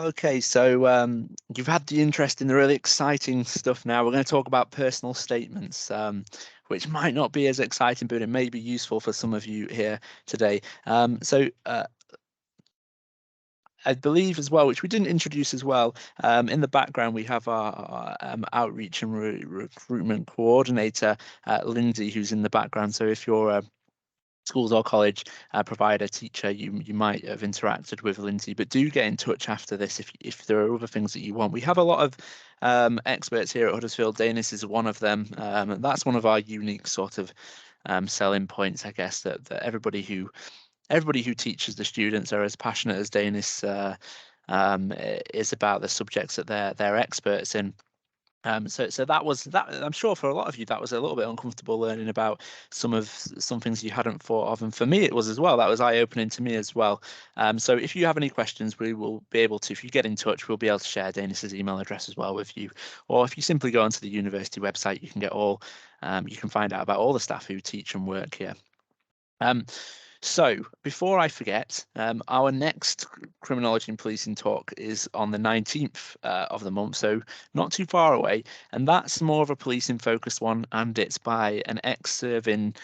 Okay, so you've had the interest in the really exciting stuff now. We're going to talk about personal statements, which might not be as exciting, but it may be useful for some of you here today. I believe as well, which we didn't introduce as well, in the background we have our outreach and recruitment coordinator, Lindsay, who's in the background. So if you're a schools or college provider, teacher, you might have interacted with Lindsay, but do get in touch after this if there are other things that you want. We have a lot of experts here at Huddersfield. Danis is one of them. And that's one of our unique sort of selling points, I guess, that everybody who teaches the students are as passionate as Danis is about the subjects that they're experts in. So that was that. I'm sure for a lot of you that was a little bit uncomfortable learning about some things you hadn't thought of, and for me it was as well. That was eye-opening to me as well. So if you have any questions, we will be able to. If you get in touch, we'll be able to share Danis's email address as well with you. Or if you simply go onto the university website, you can get all. You can find out about all the staff who teach and work here. So before I forget, our next criminology and policing talk is on the 19th of the month, so not too far away, and that's more of a policing focused one, and it's by an ex-serving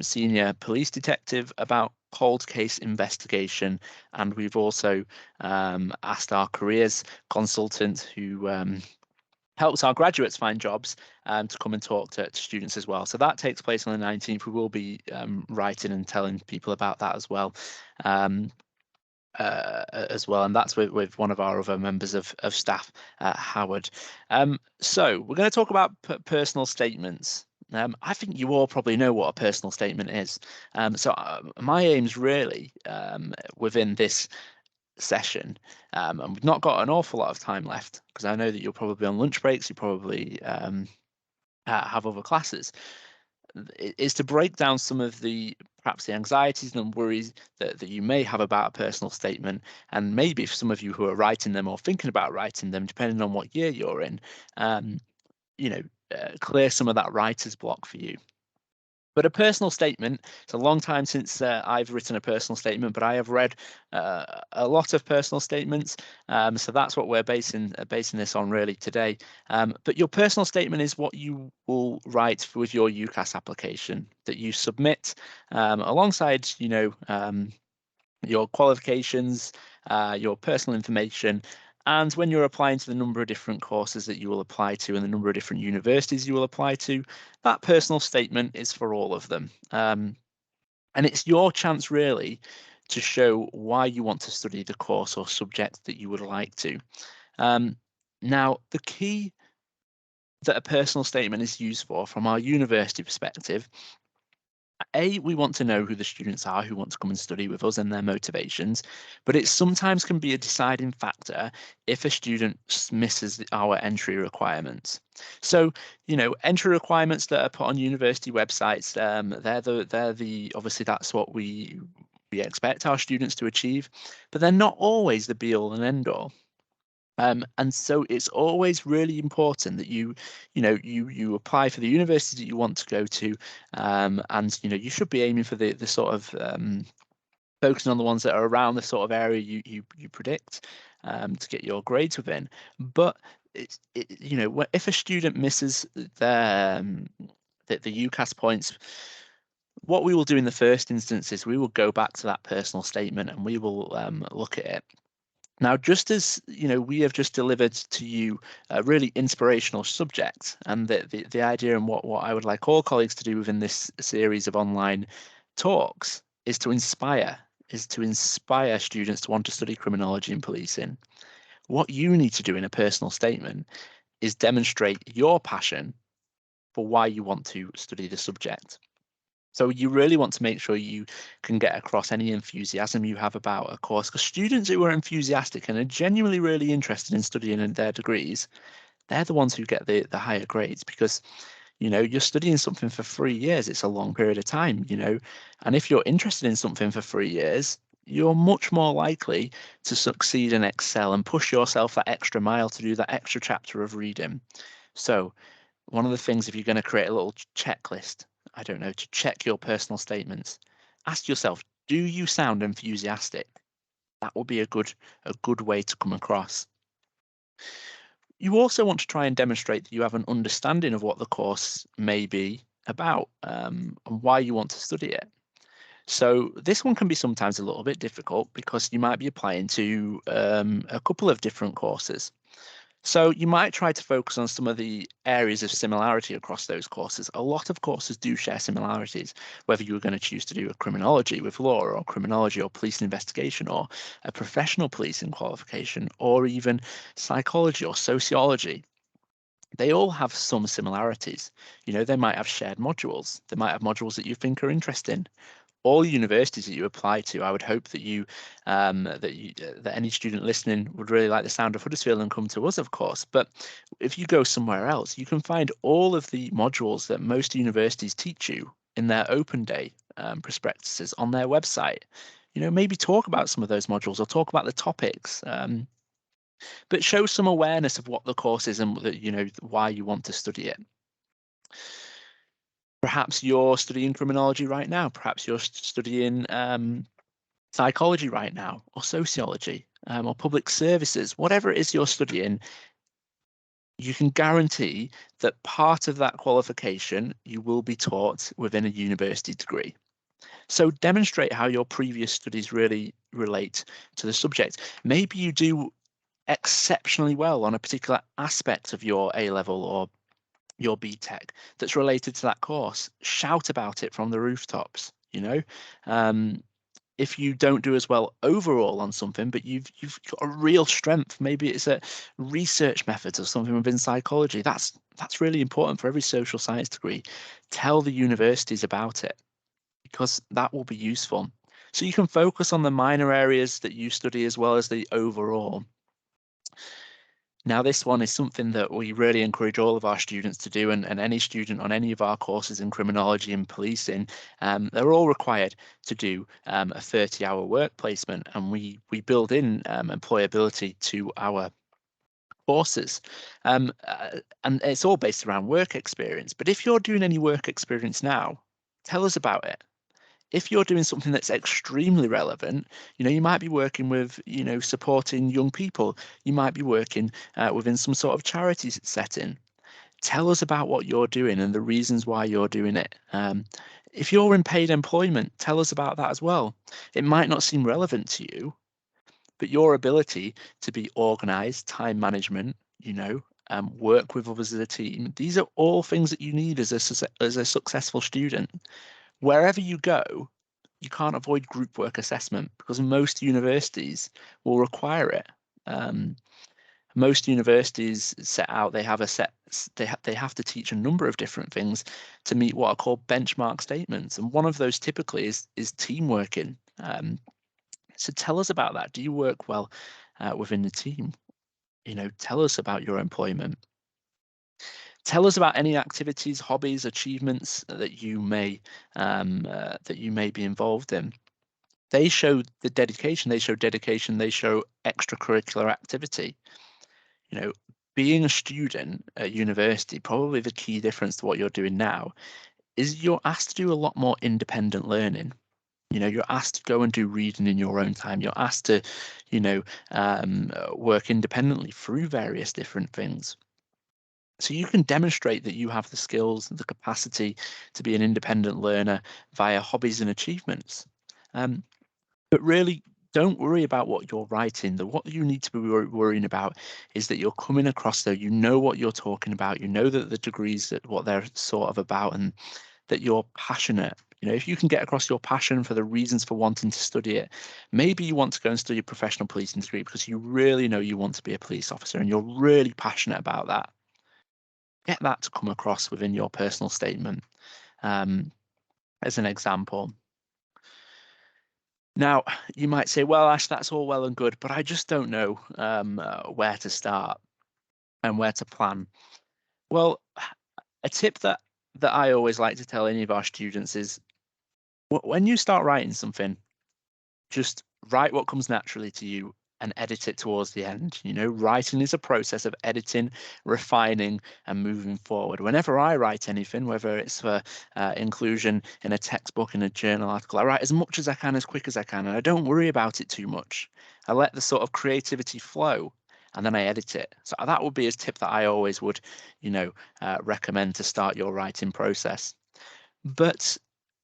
senior police detective about cold case investigation, and we've also asked our careers consultant who helps our graduates find jobs to come and talk to students as well. So that takes place on the 19th. We will be writing and telling people about that as well. And that's with one of our other members of staff, Howard. So we're going to talk about personal statements. I think you all probably know what a personal statement is. My aim's really within this session, and we've not got an awful lot of time left because I know that you're probably on lunch breaks, you probably have other classes, is to break down some of perhaps the anxieties and worries that you may have about a personal statement, and maybe if some of you who are writing them or thinking about writing them, depending on what year you're in, clear some of that writer's block for you. But a personal statement, it's a long time since I've written a personal statement, but I have read a lot of personal statements. So that's what we're basing this on really today. But your personal statement is what you will write with your UCAS application that you submit alongside, your qualifications, your personal information. And when you're applying to the number of different courses that you will apply to and the number of different universities you will apply to, that personal statement is for all of them. And it's your chance really to show why you want to study the course or subject that you would like to. Now, the key that a personal statement is used for from our university perspective, we want to know who the students are who want to come and study with us and their motivations, but it sometimes can be a deciding factor if a student misses our entry requirements. So, entry requirements that are put on university websites, they're the obviously that's what we expect our students to achieve, but they're not always the be all and end all. And so it's always really important that you apply for the university that you want to go to, and you should be aiming for the sort of focusing on the ones that are around the sort of area you predict to get your grades within. But if a student misses their the UCAS points, what we will do in the first instance is we will go back to that personal statement and we will look at it. Now, just as we have just delivered to you a really inspirational subject, and the idea and what I would like all colleagues to do within this series of online talks is to inspire students to want to study criminology and policing. What you need to do in a personal statement is demonstrate your passion for why you want to study the subject. So you really want to make sure you can get across any enthusiasm you have about a course, because students who are enthusiastic and are genuinely really interested in studying their degrees, they're the ones who get the higher grades, because you're studying something for 3 years. It's a long period of time, and if you're interested in something for 3 years, you're much more likely to succeed and excel and push yourself that extra mile to do that extra chapter of reading. So one of the things, if you're going to create a little checklist, I don't know, to check your personal statements, ask yourself, do you sound enthusiastic? That will be a good way to come across. You also want to try and demonstrate that you have an understanding of what the course may be about, and why you want to study it. So this one can be sometimes a little bit difficult because you might be applying to a couple of different courses. So you might try to focus on some of the areas of similarity across those courses. A lot of courses do share similarities, whether you were going to choose to do a criminology with law, or criminology or police investigation, or a professional policing qualification, or even psychology or sociology. They all have some similarities. They might have shared modules. They might have modules that you think are interesting. All universities that you apply to, I would hope that that any student listening would really like the sound of Huddersfield and come to us, of course. But if you go somewhere else, you can find all of the modules that most universities teach you in their open day prospectuses on their website. Maybe talk about some of those modules or talk about the topics. But show some awareness of what the course is and why you want to study it. Perhaps you're studying criminology right now. Perhaps you're studying psychology right now, or sociology, or public services. Whatever it is you're studying, you can guarantee that part of that qualification you will be taught within a university degree. So demonstrate how your previous studies really relate to the subject. Maybe you do exceptionally well on a particular aspect of your A-level or your BTEC that's related to that course. Shout about it from the rooftops. If you don't do as well overall on something, but you've got a real strength, maybe it's a research methods or something within psychology. That's really important for every social science degree. Tell the universities about it, because that will be useful. So you can focus on the minor areas that you study as well as the overall. Now, this one is something that we really encourage all of our students to do, and any student on any of our courses in criminology and policing, they're all required to do a 30-hour work placement, and we build in employability to our courses. And it's all based around work experience. But if you're doing any work experience now, tell us about it. If you're doing something that's extremely relevant, you might be working with, supporting young people. You might be working within some sort of charity setting. Tell us about what you're doing and the reasons why you're doing it. If you're in paid employment, tell us about that as well. It might not seem relevant to you, but your ability to be organized, time management, work with others as a team, these are all things that you need as a successful student. Wherever you go, you can't avoid group work assessment because most universities will require it. Most universities set out, they have a set, they have to teach a number of different things to meet what are called benchmark statements. And one of those typically is team working. So tell us about that. Do you work well within the team? Tell us about your employment. Tell us about any activities, hobbies, achievements that you may be involved in. They show the dedication. They show dedication. They show extracurricular activity. Being a student at university, probably the key difference to what you're doing now is you're asked to do a lot more independent learning. You're asked to go and do reading in your own time. You're asked to, work independently through various different things. So you can demonstrate that you have the skills, the capacity to be an independent learner via hobbies and achievements. But really, don't worry about what you're writing. What you need to be worrying about is that you're coming across there. You know what you're talking about. You know that the degrees, that what they're sort of about, and that you're passionate. If you can get across your passion for the reasons for wanting to study it, maybe you want to go and study a professional policing degree because you really know you want to be a police officer and you're really passionate about that. Get that to come across within your personal statement, as an example. Now, you might say, well, Ash, that's all well and good, but I just don't know where to start and where to plan. Well, a tip that I always like to tell any of our students is when you start writing something, just write what comes naturally to you and edit it towards the end. You know, writing is a process of editing, refining, and moving forward. Whenever I write anything, whether it's for inclusion in a textbook, in a journal article, I write as much as I can, as quick as I can, and I don't worry about it too much. I let the sort of creativity flow, and then I edit it. So that would be a tip that I always would, you know, recommend to start your writing process. But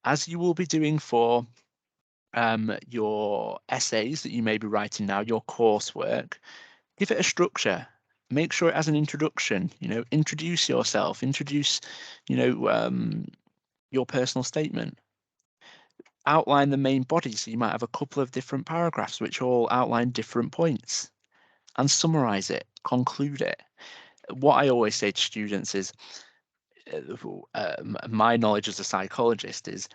as you will be doing for your essays that you may be writing now, your coursework, give it a structure. Make sure it has an introduction. You know, introduce yourself. Introduce, you know, your personal statement. Outline the main body. So you might have a couple of different paragraphs which all outline different points, and summarize it. Conclude it. What I always say to students is, my knowledge as a psychologist is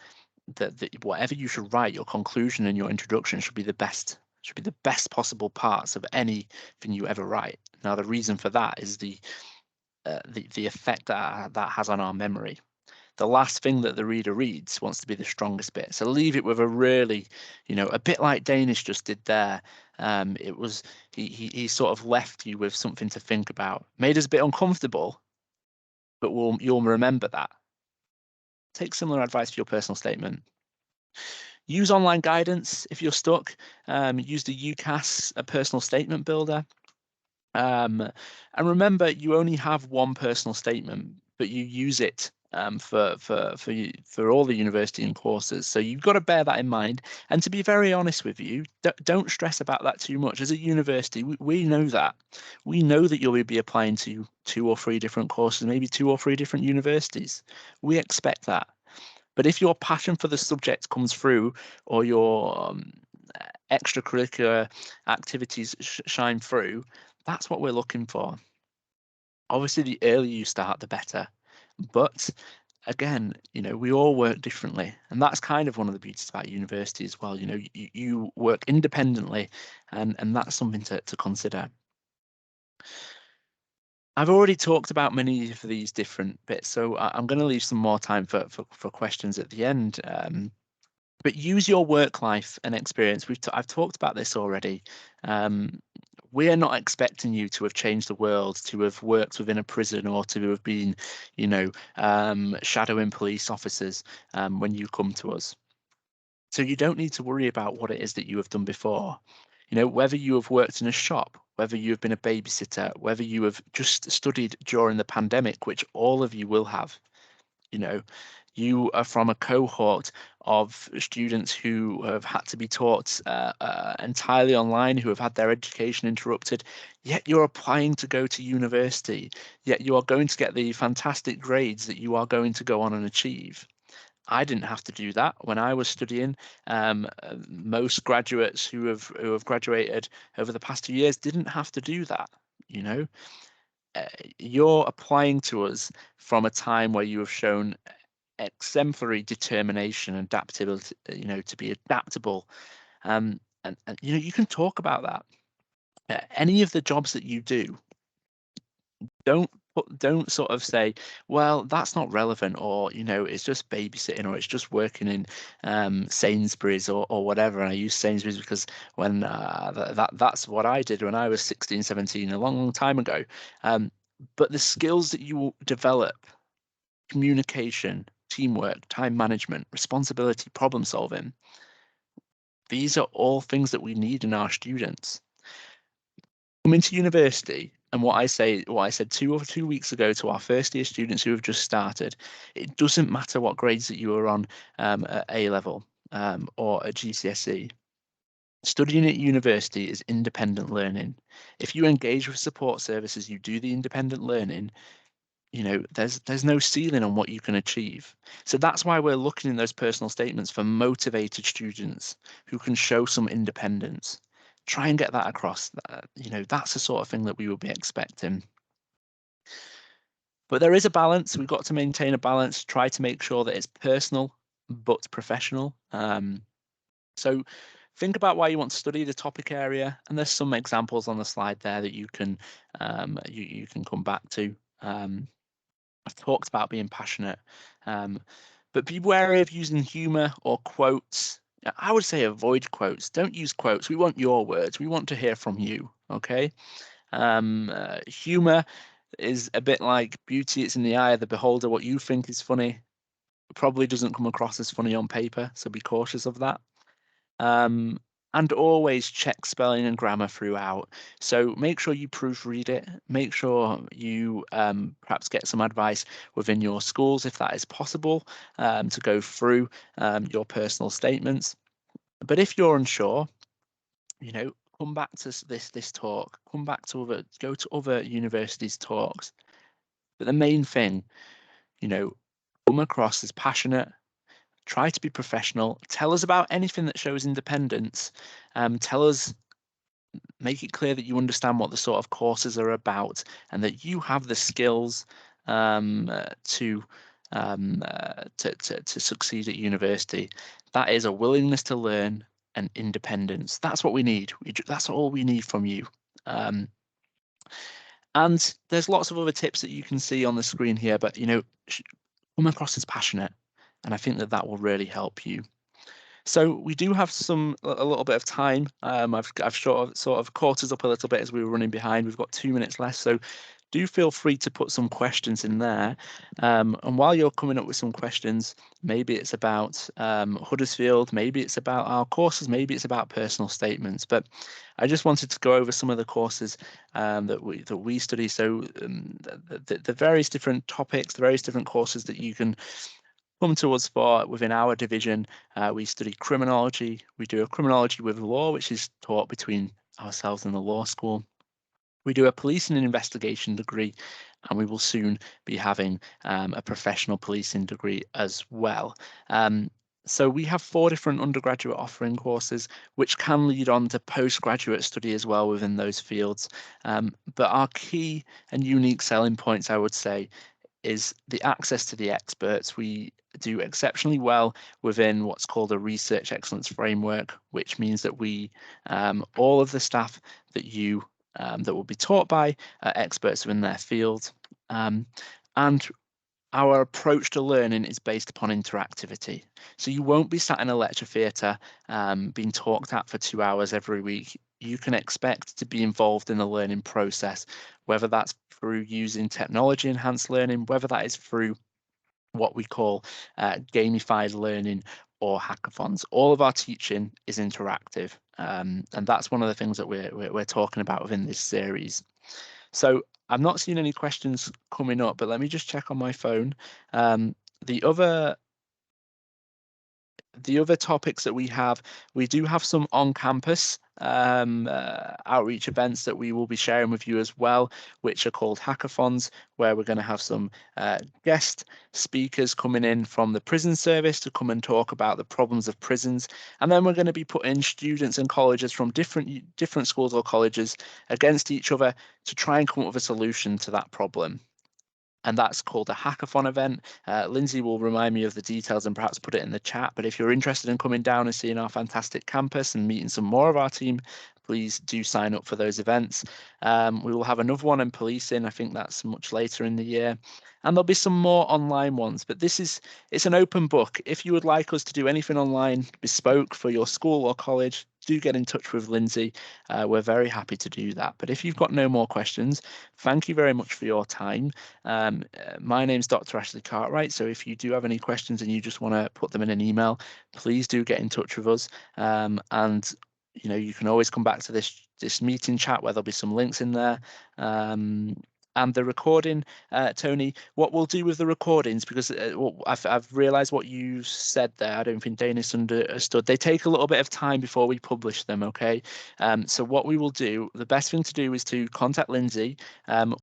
that whatever you should write, your conclusion and your introduction should be the best possible parts of anything you ever write. Now, the reason for that is the effect that has on our memory. The last thing that the reader reads wants to be the strongest bit. So leave it with a really, you know, a bit like Danish just did there. It was he sort of left you with something to think about, made us a bit uncomfortable, but you'll remember that. Take similar advice for your personal statement. Use online guidance if you're stuck. Use the UCAS, a personal statement builder. And remember, you only have one personal statement, but you use it for all the university and courses. So you've got to bear that in mind. And to be very honest with you, don't stress about that too much. As a university, we know that. We know that you'll be applying to 2 or 3 different courses, maybe 2 or 3 different universities. We expect that. But if your passion for the subject comes through, or your extracurricular activities shine through, that's what we're looking for. Obviously, the earlier you start, the better. But again, you know, we all work differently, and that's kind of one of the beauties about university as well. You know, you work independently, and that's something to consider. I've already talked about many of these different bits, so I'm going to leave some more time for questions at the end. But use your work life and experience. I've talked about this already. We are not expecting you to have changed the world, to have worked within a prison, or to have been, you know, shadowing police officers when you come to us. So you don't need to worry about what it is that you have done before. You know, whether you have worked in a shop, whether you have been a babysitter, whether you have just studied during the pandemic, which all of you will have. You know, you are from a cohort of students who have had to be taught entirely online, who have had their education interrupted, yet you're applying to go to university, yet you are going to get the fantastic grades that you are going to go on and achieve. I didn't have to do that when I was studying. Most graduates who have graduated over the past 2 years didn't have to do that. You know, you're applying to us from a time where you have shown exemplary determination and adaptability, you know, to be adaptable. And you know, you can talk about that. Any of the jobs that you do, don't sort of say, well, that's not relevant, or you know, it's just babysitting, or it's just working in Sainsbury's or whatever. And I use Sainsbury's because when that's what I did when I was 16, 17, a long time ago. But the skills that you will develop, communication, teamwork, time management, responsibility, problem solving, these are all things that we need in our students. Coming to university, and what I said 2 weeks ago to our first year students who have just started, it doesn't matter what grades that you are on at A level or at GCSE. Studying at university is independent learning. If you engage with support services, you do the independent learning, you know, there's no ceiling on what you can achieve. So that's why we're looking in those personal statements for motivated students who can show some independence. Try and get that across. You know, that's the sort of thing that we will be expecting. But there is a balance. We've got to maintain a balance, try to make sure that it's personal but professional. So think about why you want to study the topic area, and there's some examples on the slide there that you can you can come back to. I've talked about being passionate, but be wary of using humour or quotes I would say avoid quotes. Don't use quotes. We want your words. We want to hear from you. Okay. Humor is a bit like beauty. It's in the eye of the beholder. What you think is funny probably doesn't come across as funny on paper, so be cautious of that. And always check spelling and grammar throughout. So make sure you proofread it. Make sure you perhaps get some advice within your schools, if that is possible, to go through your personal statements. But if you're unsure, come back to this talk. Come back to go to other universities' talks. But the main thing, come across as passionate. Try to be professional. Tell us about anything that shows independence. Make it clear that you understand what the sort of courses are about and that you have the skills to succeed at university. That is a willingness to learn and independence. That's what we need. That's all we need from you. And there's lots of other tips that you can see on the screen here, but come across as passionate, and I think that will really help you. So we do have a little bit of time. I've sort of caught us up a little bit as we were running behind. We've got 2 minutes left, so do feel free to put some questions in there. And while you're coming up with some questions, maybe it's about Huddersfield, maybe it's about our courses, maybe it's about personal statements. But I just wanted to go over some of the courses that we study. So the various different topics, the various different courses that you can come to us for within our division. We study criminology. We do a criminology with law, which is taught between ourselves and the law school. We do a policing and investigation degree, and we will soon be having a professional policing degree as well. So we have 4 different undergraduate offering courses, which can lead on to postgraduate study as well within those fields. But our key and unique selling points, I would say, is the access to the experts. We do exceptionally well within what's called a research excellence framework, which means that we, all of the staff that that will be taught by are experts within their field. And our approach to learning is based upon interactivity. So you won't be sat in a lecture theatre being talked at for 2 hours every week. You can expect to be involved in the learning process, whether that's through using technology enhanced learning, whether that is through what we call gamified learning or hackathons. All of our teaching is interactive, and that's one of the things that we're talking about within this series. So I've not seen any questions coming up, but let me just check on my phone. The other topics that we do have some on-campus outreach events that we will be sharing with you as well, which are called hackathons, where we're going to have some guest speakers coming in from the prison service to come and talk about the problems of prisons. And then we're going to be putting students and colleges from different schools or colleges against each other to try and come up with a solution to that problem. And that's called a hackathon event. Lindsay will remind me of the details and perhaps put it in the chat. But if you're interested in coming down and seeing our fantastic campus and meeting some more of our team, please do sign up for those events. We will have another one in policing. I think that's much later in the year. And there'll be some more online ones, but it's an open book. If you would like us to do anything online bespoke for your school or college, do get in touch with Lindsay. We're very happy to do that. But if you've got no more questions, thank you very much for your time. My name's Dr. Ashley Cartwright. So if you do have any questions and you just want to put them in an email, please do get in touch with us. And you can always come back to this meeting chat where there'll be some links in there. And the recording, Tony, what we'll do with the recordings, because I've realised what you said there, I don't think Dennis understood. They take a little bit of time before we publish them, okay? So what we will do, the best thing to do is to contact Lindsay.